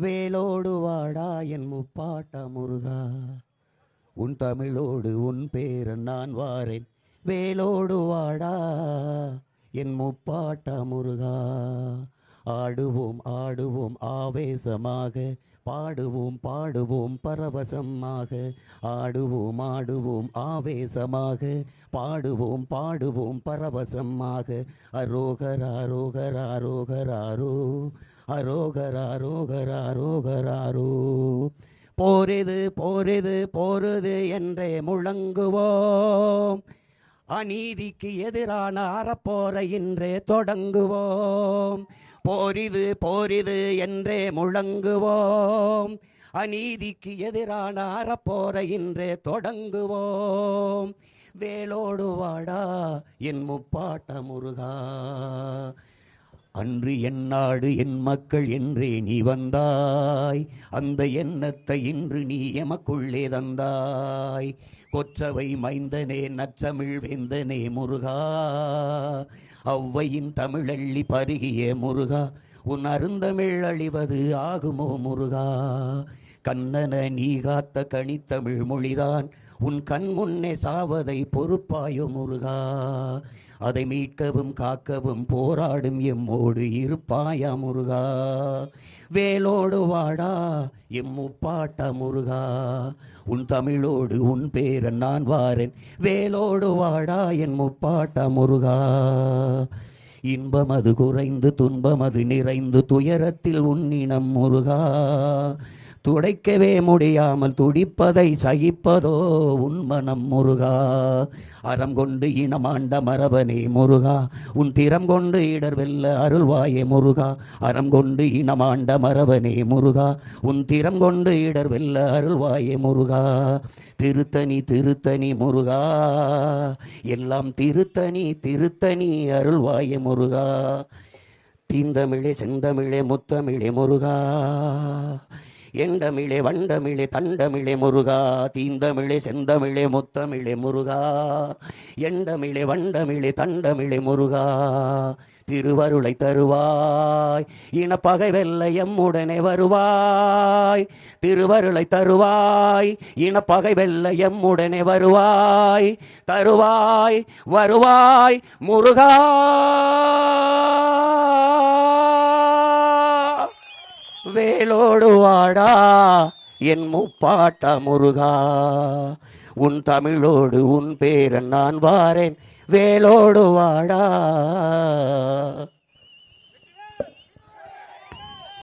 வேலோடு வாடா என் முப்பாட்ட முருகா, உன் தமிழோடு உன் பேரன் நான் வாரேன். வேலோடு வாடா என் முப்பாட்ட முருகா. ஆடுவோம் ஆடுவோம் ஆவேசமாக, பாடுவோம் பாடுவோம் பரவசமாக. ஆடுவோம் ஆடுவோம் ஆவேசமாக, பாடுவோம் பாடுவோம் பரவசமாக. அரோகரா ரோகரா ரோகராரோ, அரோகரா ரோகரா ரோகராரோ. போரிது போரிது போருது என்றே முழங்குவோம், அநீதிக்கு எதிரான அறப்போரை இன்றே தொடங்குவோம். போரிது போரிது என்றே முழங்குவோம், அநீதிக்கு எதிரான அறப்போரை இன்றே தொடங்குவோம். வேலோடு வாடா என் முப்பாட்ட முருகா. அன்று என் நாடு என் மக்கள் என்றே நீ வந்தாய், அந்த எண்ணத்தை இன்று நீ எமக்குள்ளே தந்தாய். கொற்றவை மைந்தனே நற்றமிழ் வேந்தனே முருகா, ஔவையின் தமிழள்ளி பருகிய முருகா, உன் அருந்தமிழ் அழிவது ஆகுமோ முருகா. கண்ணன நீ காத்த கனித்தமிழ் மொழிதான் உன் கண் முன்னே சாவதை பொறுப்பாயோ முருகா. அதை மீட்கவும் காக்கவும் போராடும் எம்மோடு இருப்பாயா முருகா. வேலோடு வாடா எம் முப்பாட்ட முருகா, உன் தமிழோடு உன் பேரன் நான் வாரேன். வேலோடு வாடா என் முப்பாட்ட முருகா. இன்பமது குறைந்து துன்பமது நிறைந்து துயரத்தில் உன்னினம் முருகா. துடைக்கவே முடியாமல் துடிப்பதை சகிப்பதோ உன் மனம் முருகா. அறம் கொண்டு இனமாண்ட மரபனே முருகா, உன் திறம் கொண்டு இடர் வெல்ல அருள்வாயே முருகா. அறம் கொண்டு இனமாண்ட மரபனே முருகா, உன் திறம் கொண்டு இடர் வெல்ல அருள்வாயே முருகா. திருத்தணி திருத்தணி முருகா, எல்லாம் திருத்தணி திருத்தணி அருள்வாயே முருகா. தீந்தமிழே செந்தமிழே முத்தமிழே முருகா, எண்டமிழே வண்டமிழே தண்டமிழே முருகா. தீந்தமிழே செந்தமிழே முத்தமிழே முருகா, எண்டமிழே வண்டமிழே தண்டமிழே முருகா. திருவருளை தருவாய், இனப்பகை வெல்ல எம்முடனே வருவாய். திருவருளை தருவாய், இனப்பகை வெல்ல எம்முடனே வருவாய். தருவாய் வருவாய் முருகா. வேலோடு வாடா என் முப்பாட்ட முருகா, உன் தமிழோடு உன் பேரன் நான் வாரேன். வேலோடு வாடா.